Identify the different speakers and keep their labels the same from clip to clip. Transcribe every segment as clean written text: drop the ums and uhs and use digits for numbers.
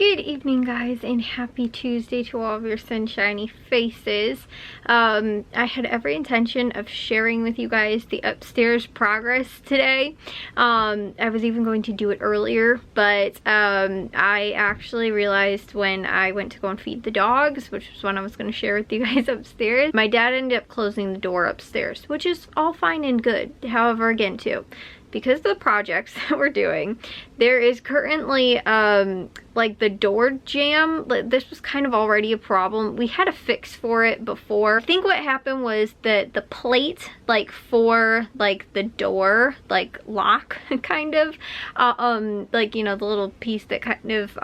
Speaker 1: Good evening, guys, and happy Tuesday to all of your sunshiny faces. I had every intention of sharing with you guys the upstairs progress today. I was even going to do it earlier, but I actually realized when I went to go and feed the dogs, which was when I was going to share with you guys upstairs, my dad ended up closing the door upstairs, which is all fine and good. However, again, too, because of the projects that we're doing, there is currently like the door jam. This was kind of already a problem. We had a fix for it before. I think what happened was that the plate like for like the door like lock kind of like, you know, the little piece that kind of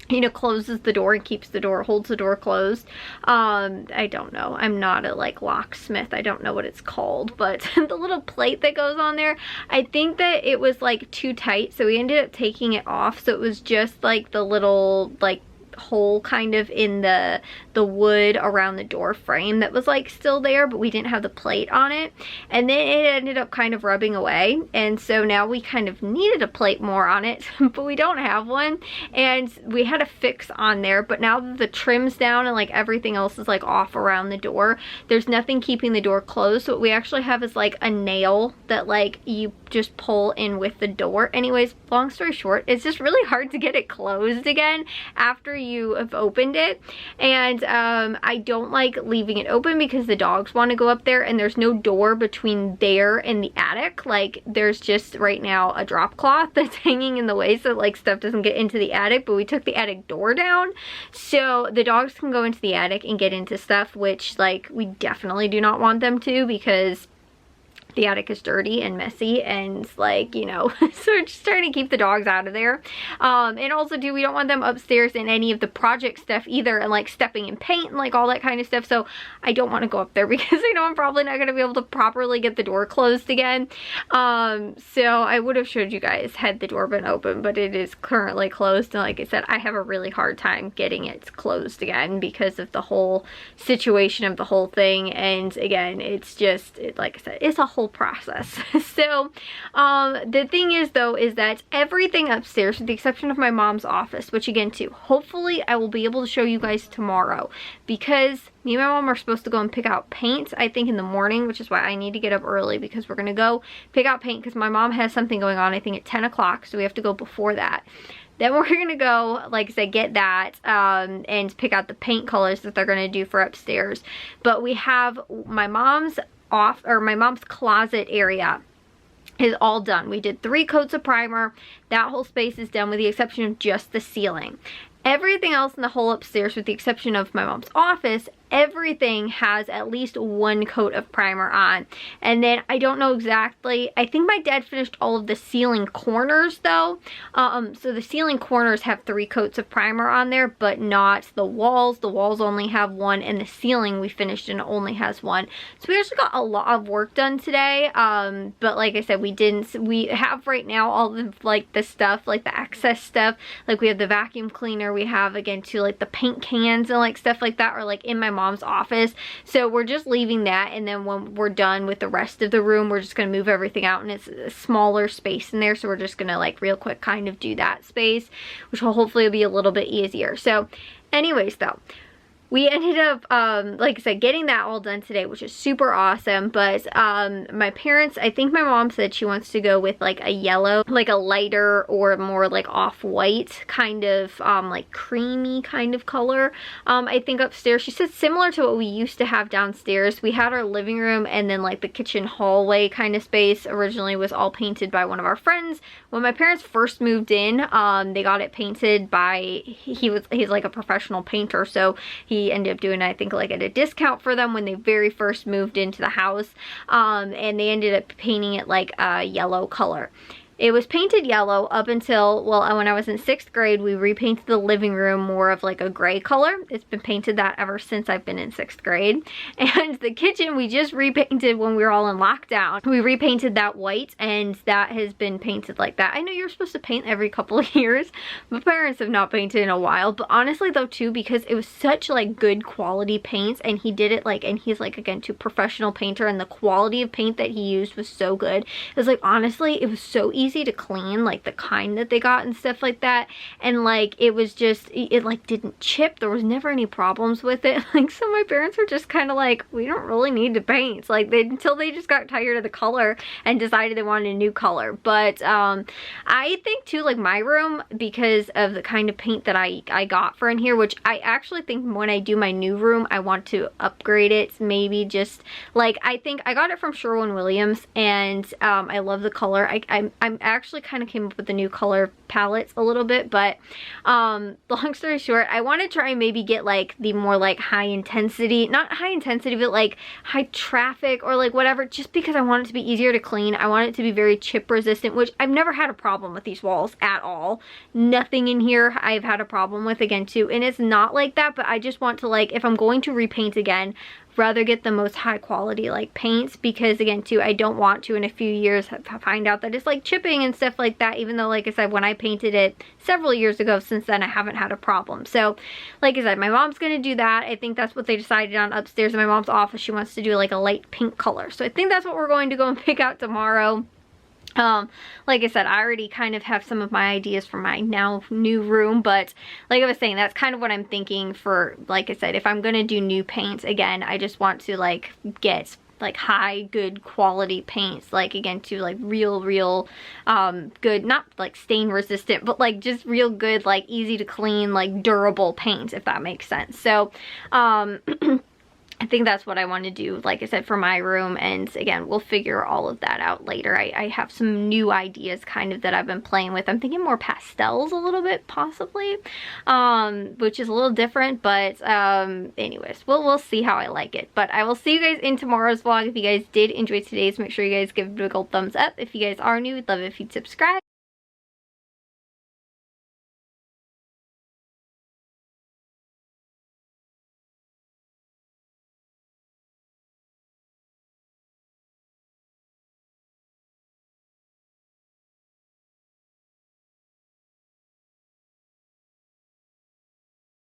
Speaker 1: you know, closes the door and keeps the door, holds the door closed. I don't know. I'm not a like locksmith. I don't know what it's called, but the little plate that goes on there, I think that it was like too tight, so we ended up taking it off. So it was just like the little like hole kind of in the wood around the door frame that was like still there, but we didn't have the plate on it, and then it ended up kind of rubbing away, and so now we kind of needed a plate more on it but we don't have one, and we had a fix on there. But now that the trim's down and like everything else is like off around the door, there's nothing keeping the door closed. So what we actually have is like a nail that like you just pull in with the door. Anyways, long story short, it's just really hard to get it closed again after you have opened it, and I don't like leaving it open because the dogs want to go up there, and there's no door between there and the attic. Like there's just right now a drop cloth that's hanging in the way so like stuff doesn't get into the attic, but we took the attic door down so the dogs can go into the attic and get into stuff, which like we definitely do not want them to, because the attic is dirty and messy and like, you know, so we're just trying to keep the dogs out of there. And also too, we don't want them upstairs in any of the project stuff either, and like stepping in paint and like all that kind of stuff. So I don't want to go up there because I know I'm probably not going to be able to properly get the door closed again. So I would have showed you guys had the door been open, but it is currently closed, and like I said, I have a really hard time getting it closed again because of the whole situation of the whole thing. And again, it's just like I said, it's a whole process. So the thing is though, is that everything upstairs with the exception of my mom's office, which again too, hopefully I will be able to show you guys tomorrow, because me and my mom are supposed to go and pick out paint, I think in the morning, which is why I need to get up early, because we're gonna go pick out paint because my mom has something going on, I think at 10 o'clock, so we have to go before that. Then we're gonna go, like I said, get that and pick out the paint colors that they're gonna do for upstairs. But we have my mom's my mom's closet area is all done. We did 3 coats of primer. That whole space is done with the exception of just the ceiling. Everything else in the whole upstairs, with the exception of my mom's office, everything has at least 1 coat of primer on. And then I don't know exactly, I think my dad finished all of the ceiling corners though. So the ceiling corners have 3 coats of primer on there, but not the walls. The walls only have 1, and the ceiling we finished and only has 1. So we actually got a lot of work done today. But like I said, we have right now all of like the stuff, like the excess stuff. Like we have the vacuum cleaner, we have again too like the paint cans and like stuff like that are like in my mom's office. So we're just leaving that, and then when we're done with the rest of the room, we're just gonna move everything out, and it's a smaller space in there, so we're just gonna like real quick kind of do that space, which will hopefully be a little bit easier. So anyways though, we ended up, like I said, getting that all done today, which is super awesome. But my parents, I think my mom said she wants to go with like a yellow, like a lighter or more like off-white kind of like creamy kind of color. I think upstairs, she said similar to what we used to have downstairs. We had our living room, and then like the kitchen hallway kind of space originally was all painted by one of our friends. When my parents first moved in, they got it painted by, he's like a professional painter, so he ended up doing, I think, like at a discount for them when they very first moved into the house, and they ended up painting it like a yellow color. It was painted yellow up until, well, when I was in 6th grade, we repainted the living room more of like a gray color. It's been painted that ever since I've been in 6th grade. And the kitchen, we just repainted when we were all in lockdown. We repainted that white, and that has been painted like that. I know you're supposed to paint every couple of years. My parents have not painted in a while, but honestly though too, because it was such like good quality paints, and he did it like, and he's like, again, too professional painter, and the quality of paint that he used was so good. It was like, honestly, it was so easy easy to clean, like the kind that they got and stuff like that. And like it was just, it like didn't chip. There was never any problems with it. Like, so my parents were just kind of like, we don't really need to paint. Like until they just got tired of the color and decided they wanted a new color. But I think too, like my room, because of the kind of paint that I got for in here, which I actually think when I do my new room, I want to upgrade it. Maybe just like, I think I got it from Sherwin-Williams, and I love the color. I'm actually kind of came up with the new color palettes a little bit, but long story short, I want to try and maybe get like the more like high intensity, not high intensity, but like high traffic or like whatever, just because I want it to be easier to clean. I want it to be very chip resistant, which I've never had a problem with these walls at all. Nothing in here I've had a problem with again too, and it's not like that, but I just want to, like, if I'm going to repaint again, rather get the most high quality like paints, because again too, I don't want to in a few years find out that it's like chipping and stuff like that, even though like I said, when I painted it several years ago, since then I haven't had a problem. So like I said, my mom's gonna do that. I think that's what they decided on upstairs in my mom's office. She wants to do like a light pink color, so I think that's what we're going to go and pick out tomorrow. Like I said, I already kind of have some of my ideas for my now new room, but like I was saying, that's kind of what I'm thinking for, like I said, if I'm gonna do new paints again, I just want to like get like high good quality paints, like again to like real good, not like stain resistant, but like just real good, like easy to clean, like durable paints, if that makes sense. So I think that's what I want to do, like I said, for my room. And again, we'll figure all of that out later. I have some new ideas kind of that I've been playing with. I'm thinking more pastels a little bit, possibly, which is a little different, but anyways, we'll see how I like it. But I will see you guys in tomorrow's vlog. If you guys did enjoy today's, make sure you guys give it a big old thumbs up. If you guys are new, we'd love it if you'd subscribe.